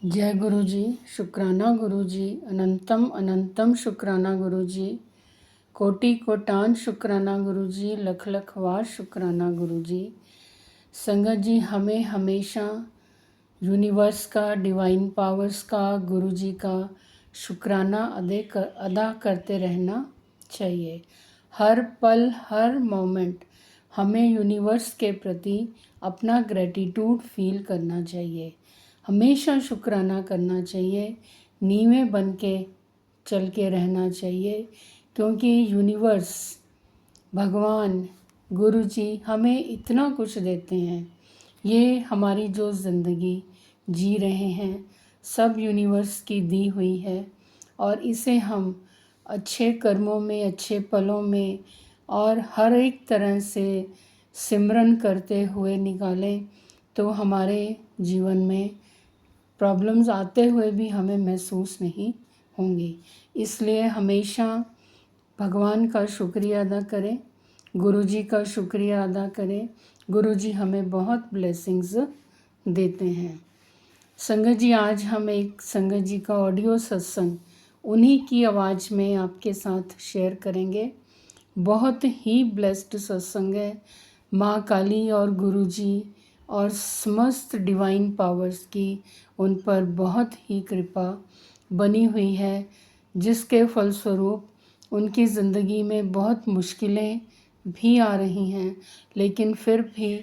जय गुरु जी, शुक्राना गुरु जी, अनंतम अनंतम शुक्राना गुरु जी, कोटि कोटान शुक्राना गुरु जी, लख लख वार शुक्राना गुरु जी। संगत जी, हमें हमेशा यूनिवर्स का, डिवाइन पावर्स का, गुरु जी का शुक्राना अदा करते रहना चाहिए। हर पल, हर मोमेंट हमें यूनिवर्स के प्रति अपना ग्रेटिट्यूड फील करना चाहिए। हमेशा शुक्राना करना चाहिए, नींवें बन के चल के रहना चाहिए, क्योंकि यूनिवर्स, भगवान, गुरु जी हमें इतना कुछ देते हैं। ये हमारी जो ज़िंदगी जी रहे हैं सब यूनिवर्स की दी हुई है, और इसे हम अच्छे कर्मों में, अच्छे पलों में और हर एक तरह से सिमरन करते हुए निकालें तो हमारे जीवन में प्रॉब्लम्स आते हुए भी हमें महसूस नहीं होंगी। इसलिए हमेशा भगवान का शुक्रिया अदा करें, गुरु जी का शुक्रिया अदा करें। गुरु जी हमें बहुत ब्लेसिंग्स देते हैं। संगत जी, आज हम एक संगत जी का ऑडियो सत्संग उन्हीं की आवाज़ में आपके साथ शेयर करेंगे। बहुत ही ब्लेस्ड सत्संग है। माँ काली और गुरु जी और समस्त डिवाइन पावर्स की उन पर बहुत ही कृपा बनी हुई है, जिसके फलस्वरूप उनकी ज़िंदगी में बहुत मुश्किलें भी आ रही हैं, लेकिन फिर भी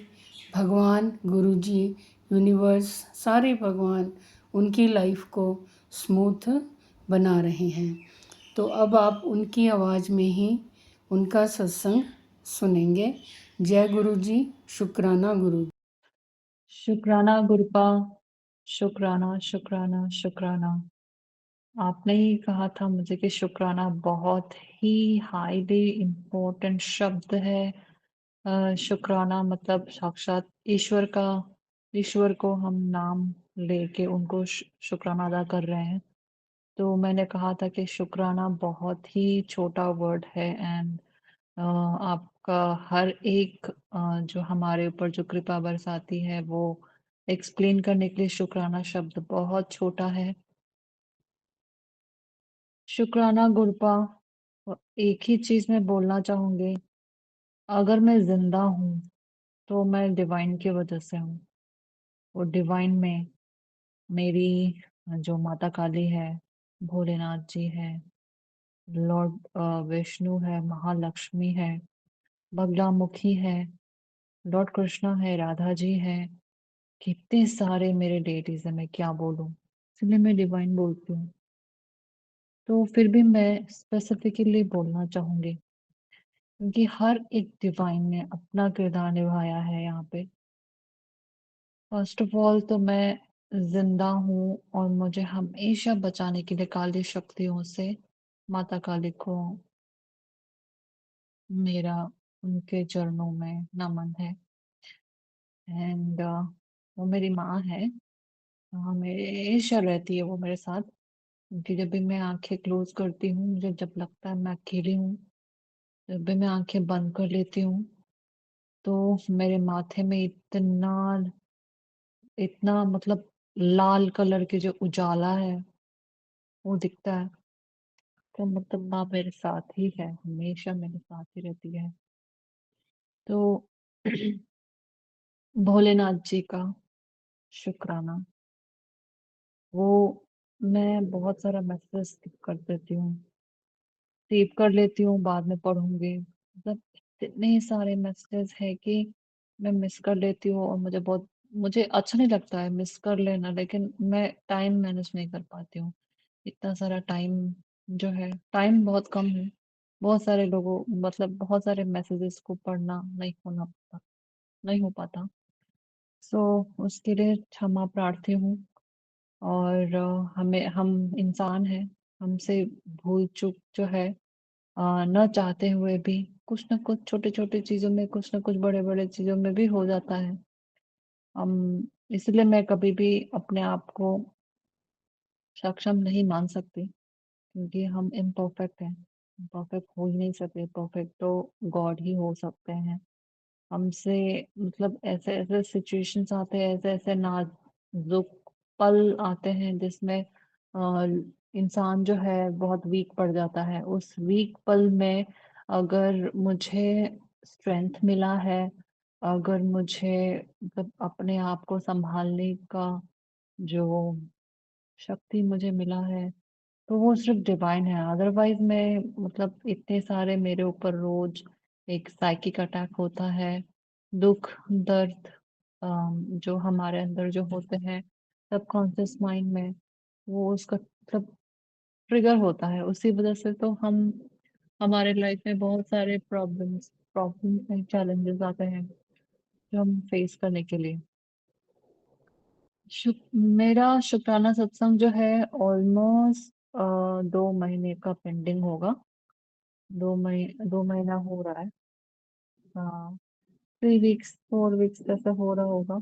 भगवान, गुरु जी, यूनिवर्स, सारे भगवान उनकी लाइफ को स्मूथ बना रहे हैं। तो अब आप उनकी आवाज़ में ही उनका सत्संग सुनेंगे। जय गुरु जी, शुक्राना गुरु जी। शुक्राना गुरपा, शुक्राना शुक्राना शुक्राना। आपने ही कहा था मुझे कि शुक्राना बहुत ही हाईली इम्पोर्टेंट शब्द है। शुक्राना मतलब साक्षात ईश्वर का, ईश्वर को हम नाम लेके उनको शुक्राना अदा कर रहे हैं। तो मैंने कहा था कि शुक्राना बहुत ही छोटा वर्ड है, एंड आपका हर एक जो हमारे ऊपर जो कृपा बरसाती है वो एक्सप्लेन करने के लिए शुक्राना शब्द बहुत छोटा है। शुक्राना गुरपा, एक ही चीज मैं बोलना चाहूंगी, अगर मैं जिंदा हूँ तो मैं डिवाइन की वजह से हूँ। वो डिवाइन में मेरी जो माता काली है, भोलेनाथ जी है, लॉर्ड विष्णु है, महालक्ष्मी है, बगलामुखी है, लॉर्ड कृष्णा है, राधा जी है, कितने सारे मेरे डेटीज है, मैं क्या बोलूं, इसलिए मैं डिवाइन बोलती हूँ। तो फिर भी मैं स्पेसिफिकली बोलना चाहूंगी, क्योंकि हर एक डिवाइन ने अपना किरदार निभाया है यहाँ पे। फर्स्ट ऑफ ऑल तो मैं जिंदा हूँ, और मुझे हमेशा बचाने के लिए काली शक्तियों से माता काली को मेरा उनके चरणों में नमन है। एंड वो मेरी माँ है, हमेशा रहती है वो मेरे साथ। क्योंकि जब भी मैं आंखें क्लोज करती हूँ, मुझे जब लगता है मैं अकेली हूँ, जब भी मैं आंखें बंद कर लेती हूँ, तो मेरे माथे में इतना इतना मतलब लाल कलर के जो उजाला है वो दिखता है। तो मतलब माँ मेरे साथ ही है, हमेशा मेरे साथ ही रहती है। तो भोलेनाथ जी का शुक्राना, वो मैं बहुत सारा मैसेज स्किप कर देती हूँ, सेव कर लेती हूँ, बाद में पढ़ूंगी, मतलब इतने सारे मैसेजेस है कि मैं मिस कर लेती हूँ, और मुझे अच्छा नहीं लगता है मिस कर लेना, लेकिन मैं टाइम मैनेज नहीं कर पाती हूँ। इतना सारा टाइम जो है, टाइम बहुत कम है, बहुत सारे लोगों मतलब बहुत सारे मैसेजेस को पढ़ना नहीं हो पाता। सो उसके लिए क्षमा प्रार्थी हूँ। और हम इंसान हैं, हमसे भूल चूक जो है, न चाहते हुए भी कुछ ना कुछ छोटे छोटे चीजों में, कुछ ना कुछ बड़े बड़े चीजों में भी हो जाता है। हम इसलिए मैं कभी भी अपने आप को सक्षम नहीं मान सकती, क्योंकि हम इम्परफेक्ट हैं। परफेक्ट हो ही नहीं सकते, परफेक्ट तो गॉड ही हो सकते हैं। हमसे मतलब ऐसे ऐसे सिचुएशंस आते हैं, ऐसे ऐसे नाजुक पल आते हैं जिसमें इंसान जो है बहुत वीक पड़ जाता है। उस वीक पल में अगर मुझे स्ट्रेंथ मिला है, अगर मुझे मतलब अपने आप को सँभालने का जो शक्ति मुझे मिला है, तो वो सिर्फ़ डिवाइन है। अदरवाइज़ मैं मतलब इतने सारे मेरे ऊपर रोज़ एक साइकिक अटैक होता है। दुःख, दर्द जो हमारे अंदर जो होते हैं सबकॉन्शियस माइंड में, वो उसका मतलब ट्रिगर होता है। उसी वज़ह से तो हम हमारे लाइफ़ में बहुत सारे प्रॉब्लम्स एंड चैलेंजेस आते हैं, जो हम फेस करने के लिए। शुक मेरा शुक्राना सत्संग जो है ऑलमोस्ट 2 महीने का पेंडिंग होगा। 2 महीना हो रहा है। हाँ, 3 वीक्स 4 वीक्स जैसा हो रहा होगा।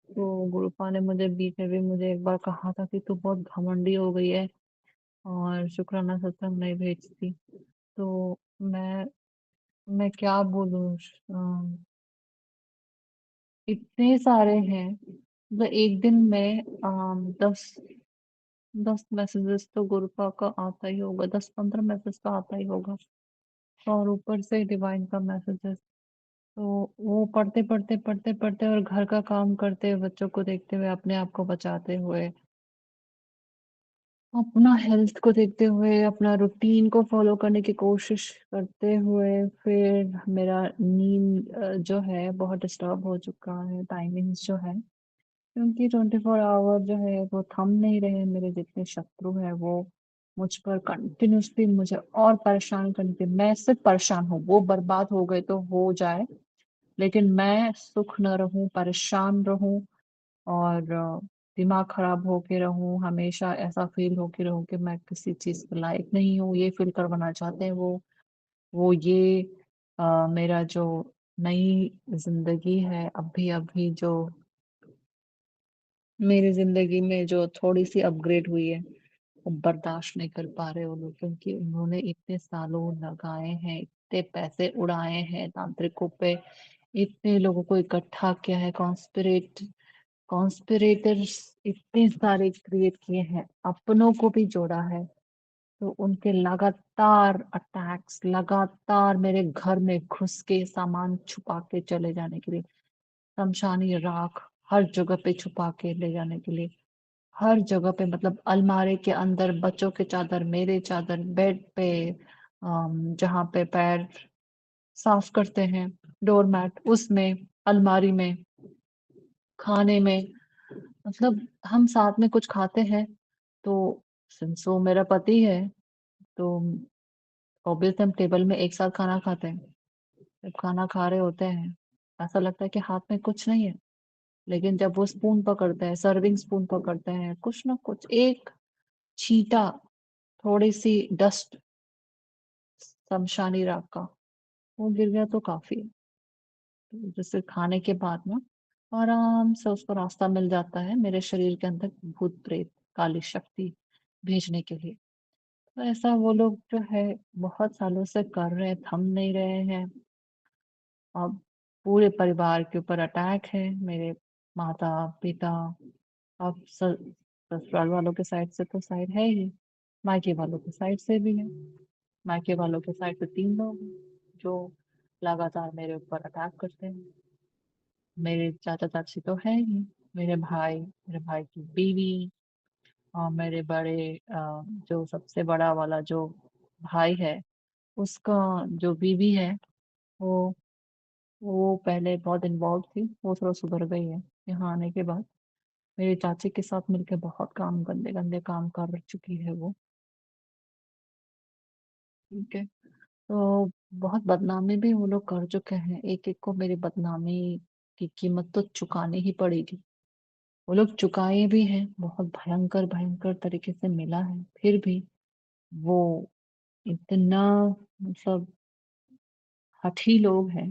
तो गुरुपा ने मुझे बीच में भी मुझे एक बार कहा था कि तू बहुत घमंडी हो गई है और शुक्राना सत्संग नहीं भेजती। तो मैं क्या बोलूँ इतने सारे हैं। मतलब एक दिन में 10 मैसेजेस तो गुरुपा का आता ही होगा, 10-15 मैसेज तो आता ही होगा। और ऊपर से डिवाइन का मैसेजेस, तो वो पढ़ते और घर का काम करते हुए, बच्चों को देखते हुए, अपने आप को बचाते हुए, अपना हेल्थ को देखते हुए, अपना रूटीन को फॉलो करने की कोशिश करते हुए, फिर मेरा नींद जो है बहुत डिस्टर्ब हो चुका है, टाइमिंग्स जो है, क्योंकि 24 आवर जो है वो थम नहीं रहे। मेरे जितने शत्रु हैं वो मुझ पर कंटिन्यूअसली मुझे और परेशान करते। मैं सिर्फ परेशान हूँ, वो बर्बाद हो गए तो हो जाए, लेकिन मैं सुख न रहूं, परेशान रहूं और दिमाग खराब होके रहूं, हमेशा ऐसा फील होके रहूं कि मैं किसी चीज के लायक नहीं हूँ। ये फील करवाना चाहते हैं वो ये मेरा जो नई जिंदगी है, अभी अभी जो मेरी ज़िंदगी में जो थोड़ी-सी अपग्रेड हुई है, वो बर्दाश्त नहीं कर पा रहे वो लोग, क्योंकि उन्होंने इतने सालों लगाए हैं, इतने पैसे उड़ाए हैं तांत्रिकों पे, इतने लोगों को इकट्ठा किया है, कॉन्स्पिरेटर्स इतने सारे क्रिएट किए हैं, अपनों को भी जोड़ा है। तो उनके लगातार अटैक्स, लगातार मेरे घर में घुस के सामान छुपा के चले जाने के लिए, शमशानी राख हर जगह पे छुपा के ले जाने के लिए, हर जगह पे मतलब अलमारी के अंदर बच्चों के चादर, मेरे चादर, बेड पे जहाँ पे पैर साफ करते हैं, डोरमैट उसमें, अलमारी में, खाने में, मतलब हम साथ में कुछ खाते हैं तो सिंस वो मेरा पति है तो ऑब्वियसली हम टेबल में एक साथ खाना खाते हैं। जब खाना खा रहे होते हैं, ऐसा लगता है कि हाथ में कुछ नहीं है, लेकिन जब वो स्पून पकड़ते हैं, सर्विंग स्पून पकड़ते हैं, कुछ ना कुछ एक छींटा, थोड़ी सी डस्ट शमशानी राख का वो गिर गया तो काफी है। तो जैसे खाने के बाद ना आराम से उसको रास्ता मिल जाता है मेरे शरीर के अंदर भूत प्रेत काली शक्ति भेजने के लिए। तो ऐसा वो लोग जो है बहुत सालों से कर रहे हैं, थम नहीं रहे हैं। अब पूरे परिवार के ऊपर अटैक है, मेरे माता पिता, अब ससुराल वालों के साइड से तो साइड है ही, मायके वालों के साइड से भी है। मायके वालों के साइड से 3 लोग हैं, जो लगातार मेरे ऊपर अटैक करते हैं। मेरे चाचा चाची तो है ही, मेरे भाई की बीवी और मेरे बड़े जो सबसे बड़ा वाला जो भाई है, उसका जो बीवी है, वो वो पहले बहुत इन्वॉल्व थी, वो थोड़ा सुधर गई है यहाँ आने के बाद। मेरी चाची के साथ मिलके बहुत काम गंदे गंदे काम कर चुकी है वो। ठीक है, तो बहुत बदनामी भी वो लोग कर चुके हैं, एक एक को मेरी बदनामी की कीमत तो चुकानी ही पड़ेगी। वो लोग चुकाए भी हैं, बहुत भयंकर भयंकर तरीके से मिला है, फिर भी वो इतना मतलब हठी लोग हैं,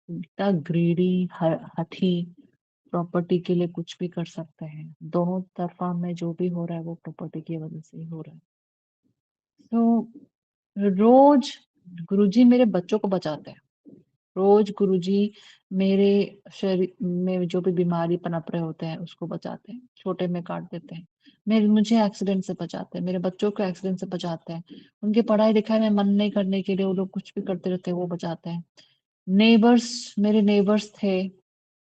इतना ग्रीडी हठी, प्रॉपर्टी के लिए कुछ भी कर सकते हैं। दोनों तरफा में जो भी हो रहा है वो प्रॉपर्टी की वजह से ही हो रहा है। तो रोज गुरुजी मेरे बच्चों को बचाते हैं, रोज गुरुजी मेरे शरीर में जो भी बीमारी पनप रहे होते हैं उसको बचाते हैं, छोटे में काट देते हैं। मेरे मुझे एक्सीडेंट से बचाते हैं, मेरे बच्चों को एक्सीडेंट से बचाते हैं, उनकी पढ़ाई लिखाई में मन नहीं करने के लिए वो लोग कुछ भी करते रहते हैं, वो बचाते हैं। नेबर्स, मेरे नेबर्स थे,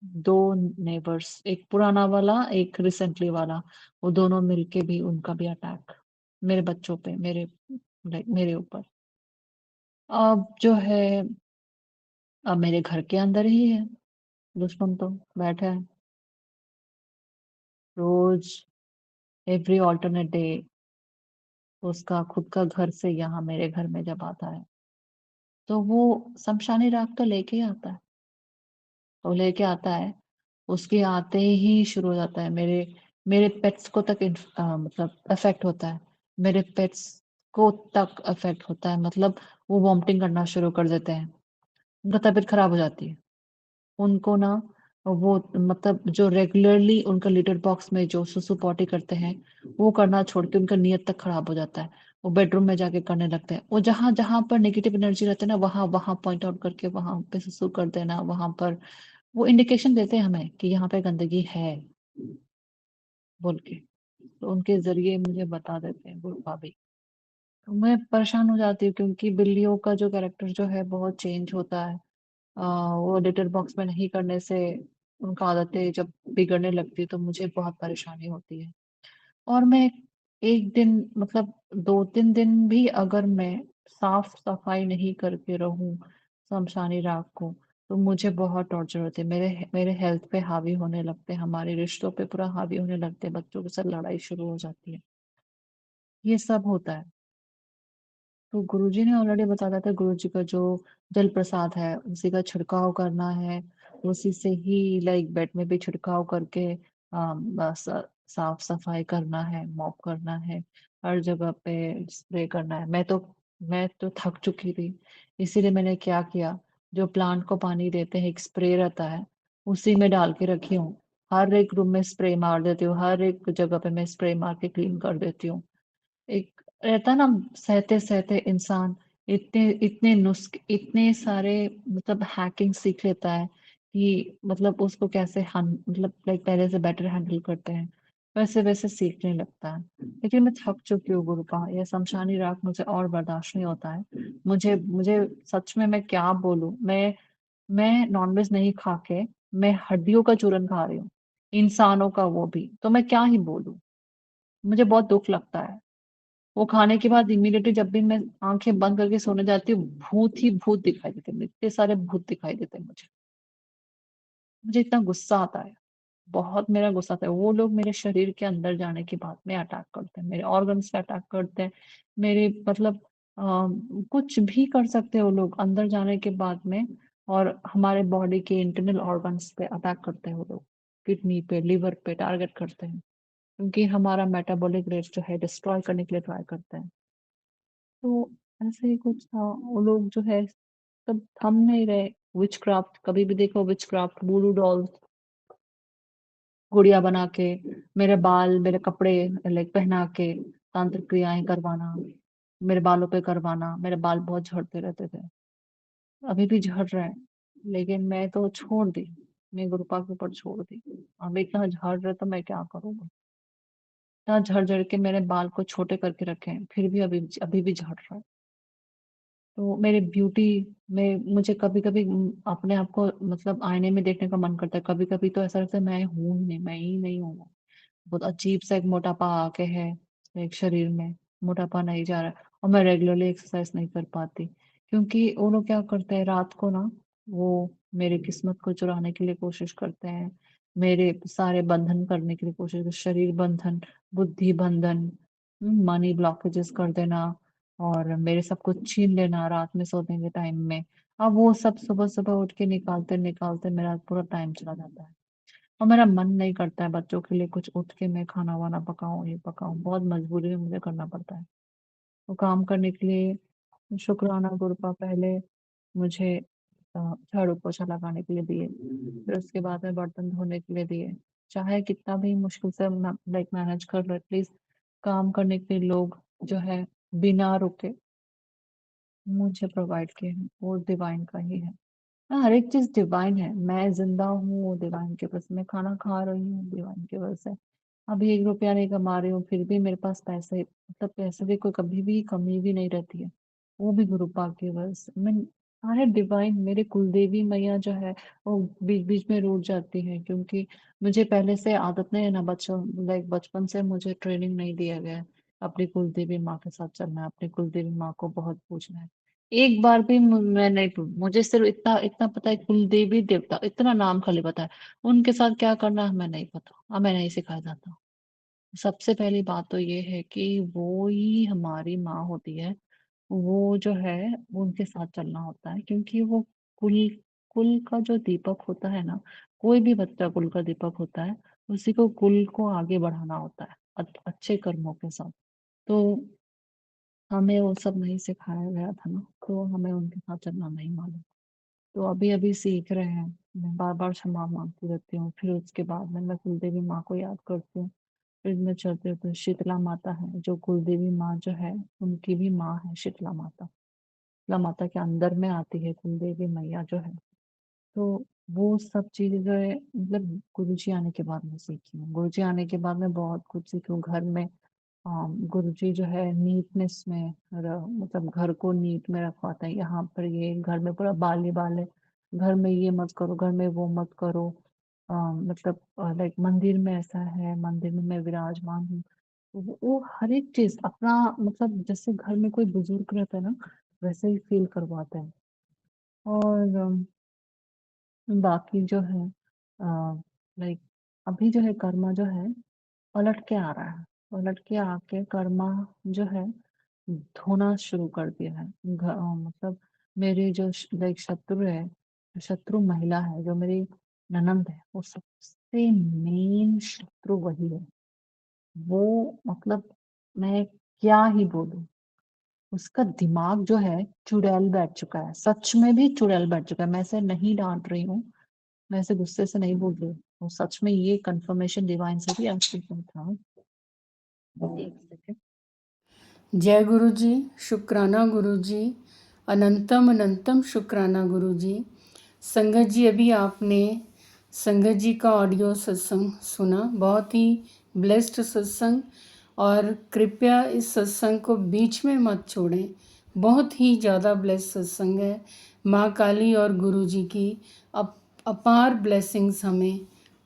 दो नेबर्स, एक पुराना वाला, एक रिसेंटली वाला, वो दोनों मिलके भी उनका भी अटैक मेरे बच्चों पे, मेरे लाइक मेरे ऊपर। अब जो है, अब मेरे घर के अंदर ही है दुश्मन, तो बैठा है रोज, एवरी ऑल्टरनेट डे, उसका खुद का घर से यहाँ मेरे घर में जब आता है तो वो शमशानी राख तो लेके ही आता है, तो लेके आता है, उसके आते ही शुरू हो जाता है मेरे मेरे पेट्स को तक मतलब अफेक्ट होता है, मेरे पेट्स को तक अफेक्ट होता है, मतलब वो वॉमिटिंग करना शुरू कर देते हैं, उनका तबीयत खराब हो जाती है। उनको ना, वो मतलब जो रेगुलरली उनका लिटर बॉक्स में जो सुसु पॉटी करते हैं, वो करना छोड़ के उनका नियत तक खराब हो जाता है। वो बेडरूम में जाके करने लगते हैं, वो जहां जहां पर नेगेटिव एनर्जी रहते हैं ना, वहां वहां पॉइंट आउट करके वहां पे सुसु कर देना, वहां पर वो इंडिकेशन देते हैं हमें कि यहाँ पे गंदगी है बोल के, तो उनके जरिए मुझे बता देते हैं गुरु भाभी। तो मैं परेशान हो जाती हूँ क्योंकि बिल्लियों का जो कैरेक्टर जो है बहुत चेंज होता है। वो लिटर बॉक्स में नहीं करने से उनका आदतें जब बिगड़ने लगती है तो मुझे बहुत परेशानी होती है। और मैं एक दिन, मतलब 2-3 दिन भी अगर मैं साफ सफाई नहीं करके रहूं शमशानी राख को, तो मुझे बहुत टॉर्चर होते है, मेरे मेरे हेल्थ पे हावी होने लगते हैं, हमारे रिश्तों पे पूरा हावी होने लगते हैं, बच्चों के साथ लड़ाई शुरू हो जाती है, ये सब होता है। तो गुरुजी ने ऑलरेडी बता दिया था, गुरुजी का जो जल प्रसाद है उसी का छिड़काव करना है, उसी से ही लाइक बेड में भी छिड़काव करके बस साफ सफाई करना है, मॉप करना है, हर जगह पे स्प्रे करना है। मैं तो थक चुकी थी, इसीलिए मैंने क्या किया, जो प्लांट को पानी देते हैं एक स्प्रे रहता है, उसी में डाल के रखी हूँ, हर एक रूम में स्प्रे मार देती हूँ, हर एक जगह पे मैं स्प्रे मार के क्लीन कर देती हूँ। एक रहता है ना, सहते सहते इंसान इतने इतने नुस्खे, इतने सारे मतलब हैकिंग सीख लेता है कि मतलब उसको कैसे मतलब लाइक पहले से बेटर हैंडल करते हैं, वैसे वैसे सीखने लगता है। लेकिन मैं थक चुकी हूँ गुरुपा, यह शमशानी राख मुझे और बर्दाश्त नहीं होता है। मुझे मुझे सच में मैं क्या बोलूं, मैं नॉनवेज नहीं खा के मैं हड्डियों का चूरन खा रही हूँ, इंसानों का, वो भी, तो मैं क्या ही बोलूं। मुझे बहुत दुख लगता है। वो खाने के बाद इमीडिएटली जब भी मैं आंखें बंद करके सोने जाती हूँ, भूत ही भूत दिखाई देते हैं, इतने सारे भूत दिखाई देते हैं मुझे। मुझे इतना गुस्सा आता है, बहुत मेरा गुस्सा आता है। वो लोग मेरे शरीर के अंदर जाने के बाद में अटैक करते हैं, मेरे ऑर्गन्स पे अटैक करते हैं, मेरे मतलब कुछ भी कर सकते हैं वो लोग अंदर जाने के बाद में, और हमारे बॉडी के इंटरनल ऑर्गन्स पे अटैक करते हैं वो लोग, किडनी पे, लिवर पे टारगेट करते हैं, क्योंकि हमारा मेटाबॉलिक रेट जो है डिस्ट्रॉय करने के लिए ट्राई करते हैं। तो ऐसे ही कुछ था, वो लोग जो है सब थम नहीं रहे। विच क्राफ्ट, कभी भी देखो विच क्राफ्ट, वुडू डॉल्स, गुड़िया बना के, मेरे बाल, मेरे कपड़े लाइक पहना के तांत्रिक क्रियाएं करवाना, मेरे बालों पे करवाना। मेरे बाल बहुत झड़ते रहते थे, अभी भी झड़ रहे हैं, लेकिन मैं तो छोड़ दी, मैं गुरुपा के ऊपर छोड़ दी। अब इतना झड़ रहे तो मैं क्या करूँगा, इतना झड़ झड़ के मेरे बाल को छोटे करके रखे हैं, फिर भी अभी भी झड़ रहा है। तो मेरे ब्यूटी में मुझे कभी कभी अपने आप को मतलब आईने में देखने का मन करता है, कभी कभी तो ऐसा लगता है मैं हूं ही नहीं, मैं ही नहीं हूँ। बहुत अजीब सा एक मोटापा आके है एक शरीर में, मोटापा नहीं जा रहा है, और मैं रेगुलरली एक्सरसाइज नहीं कर पाती, क्योंकि वो लोग क्या करते हैं रात को ना, वो मेरे किस्मत को चुराने के लिए कोशिश करते हैं, मेरे सारे बंधन करने के लिए कोशिश करते हैं, शरीर बंधन, बुद्धि बंधन, मनी ब्लॉकेजेस कर देना, और मेरे सब कुछ छीन लेना रात में सोने के टाइम में। अब वो सब सुबह सुबह उठ के निकालते निकालते मेरा पूरा टाइम चला जाता है, और मेरा मन नहीं करता है बच्चों के लिए कुछ उठ के मैं खाना वाना पकाऊं, ये पकाऊं, बहुत मजबूरी में मुझे करना पड़ता है। वो काम करने के लिए शुक्राना गुरुपा पहले मुझे झाड़ू पोछा लगाने के लिए दिए, फिर उसके बाद में बर्तन धोने के लिए दिए। चाहे कितना भी मुश्किल से लाइक मैनेज कर लो, एटलीस्ट काम करने के लिए लोग जो है बिना रुके मुझे प्रोवाइड किए हैं, वो डिवाइन का ही है। हर एक चीज़ डिवाइन है। मैं ज़िंदा हूँ डिवाइन की वजह से, मैं खाना खा रही हूँ डिवाइन की वजह से। अभी 1 रुपया नहीं कमा रही हूँ, फिर भी मेरे पास पैसे मतलब पैसे की कोई कभी भी कमी भी नहीं रहती है। वो भी गुरु पाक की वजह से। मैं सारे डिवाइन मेरे कुलदेवी मैया जो है, वो बीच-बीच में रूठ जाती है क्योंकि मुझे पहले से आदत नहीं है ना, बचपन से मुझे ट्रेनिंग नहीं दिया गया है, अपनी कुलदेवी माँ के साथ चलना है, अपनी कुलदेवी माँ को बहुत पूजना है। एक बार भी मैं नहीं मुझे सिर्फ इतना इतना पता है, कुलदेवी देवता इतना नाम खाली पता है। उनके साथ क्या करना है हमें नहीं पता, हमें नहीं सिखाया जाता। सबसे पहली बात तो ये है कि वो ही हमारी माँ होती है। वो जो है उनके साथ चलना होता है क्योंकि वो कुल कुल का जो दीपक होता है ना, कोई भी बच्चा कुल का दीपक होता है, उसी को कुल को आगे बढ़ाना होता है अच्छे कर्मों के साथ। तो हमें वो सब नहीं सिखाया गया था ना, तो हमें उनके साथ चलना नहीं मालूम। तो अभी-अभी सीख रहे हैं। मैं बार-बार क्षमा माँगती रहती हूँ, फिर उसके बाद में मैं कुलदेवी माँ को याद करती हूँ। फिर मैं चलते हैं तो शीतला माता है, जो कुलदेवी माँ जो है, उनकी भी माँ है शीतला माता। शीतला माता के अंदर में आती है कुलदेवी मैया जो है। तो वो सब चीज़ें जो है मतलब गुरुजी आने के बाद मैं सीखी हूँ। गुरुजी आने के बाद मैं बहुत कुछ सीखी हूँ घर में। गुरुजी जो है नीटनेस में मतलब घर को नीट में रखवाते हैं। यहाँ पर ये घर में पूरा बाल ही बाल है, घर में ये मत करो, घर में वो मत करो। मतलब लाइक मंदिर में ऐसा है, मंदिर में मैं विराजमान हूँ। तो वो हर एक चीज़ अपना मतलब जैसे घर में कोई बुजुर्ग रहता है ना, वैसे ही फ़ील करवाता है। और बाकी जो है लाइक अभी जो है कर्मा जो है पलट के आ रहा है। पलट के आके कर्मा जो है धोना शुरू कर दिया है। मतलब मेरी जो लाइक शत्रु है, शत्रु महिला है, जो मेरी ननंद है, वो सबसे मेन शत्रु वही है। वो मतलब मैं क्या ही बोलूँ, उसका दिमाग जो है चुड़ैल बैठ चुका है, सच में भी चुड़ैल बैठ चुका है। मैं इसे नहीं डाँट रही हूँ, मैं ऐसे गुस्से से नहीं बोल रही हूँ। वो सच में ये कन्फर्मेशन डिवाइन से भी एक्चुअली था। 1 सेकंड। जय गुरु जी, शुक्राना गुरु जी, अनंतम अनंतम शुक्राना गुरु जी। संगत जी, अभी आपने संगत जी का ऑडियो सत्संग सुना, बहुत ही ब्लेस्ड सत्संग। और कृपया इस सत्संग को बीच में मत छोड़ें, बहुत ही ज़्यादा ब्लेस्ड सत्संग है। माँ काली और गुरु जी की अपार ब्लेसिंग्स हमें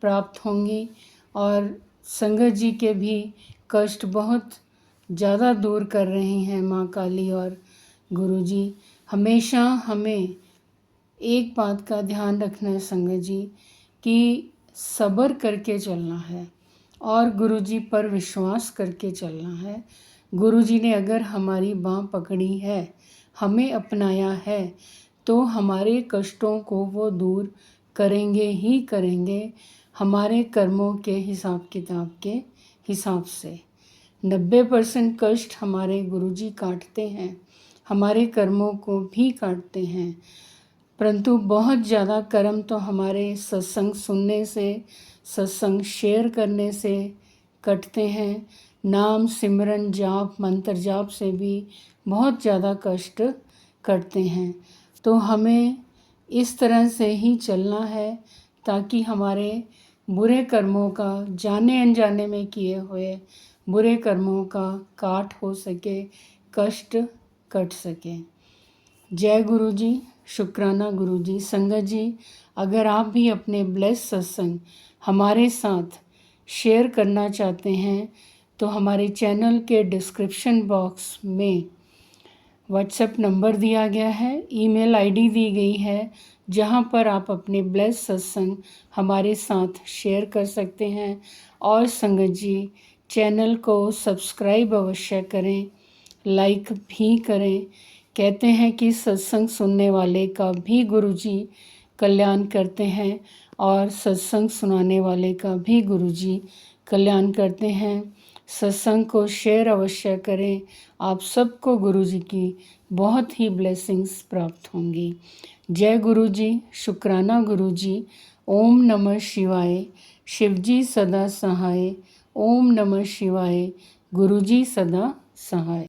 प्राप्त होंगी, और संगत जी के भी कष्ट बहुत ज़्यादा दूर कर रही हैं माँ काली और गुरु जी। हमेशा हमें एक बात का ध्यान रखना है संगत जी, कि सब्र करके चलना है और गुरु जी पर विश्वास करके चलना है। गुरु जी ने अगर हमारी बाँह पकड़ी है, हमें अपनाया है, तो हमारे कष्टों को वो दूर करेंगे ही करेंगे, हमारे कर्मों के हिसाब किताब के हिसाब से। 90% कष्ट हमारे गुरुजी काटते हैं, हमारे कर्मों को भी काटते हैं, परंतु बहुत ज़्यादा कर्म तो हमारे सत्संग सुनने से, सत्संग शेयर करने से कटते हैं। नाम सिमरन जाप मंत्र जाप से भी बहुत ज़्यादा कष्ट कटते हैं। तो हमें इस तरह से ही चलना है ताकि हमारे बुरे कर्मों का, जाने अनजाने में किए हुए बुरे कर्मों का काट हो सके, कष्ट कट सके। जय गुरु जी, शुक्राना गुरु जी। संगत जी, अगर आप भी अपने ब्लेस सत्संग हमारे साथ शेयर करना चाहते हैं तो हमारे चैनल के डिस्क्रिप्शन बॉक्स में व्हाट्सएप नंबर दिया गया है, ईमेल आईडी दी गई है, जहां पर आप अपने ब्लेस सत्संग हमारे साथ शेयर कर सकते हैं। और संगत जी, चैनल को सब्सक्राइब अवश्य करें, लाइक भी करें। कहते हैं कि सत्संग सुनने वाले का भी गुरुजी कल्याण करते हैं, और सत्संग सुनाने वाले का भी गुरुजी कल्याण करते हैं। सत्संग को शेयर अवश्य करें, आप सबको गुरुजी की बहुत ही ब्लेसिंग्स प्राप्त होंगी। जय गुरु जी, शुक्राना गुरु जी। ओम नमः शिवाय। शिवजी सदा सहाय। ओम नमः शिवाय। गुरुजी सदा सहाय।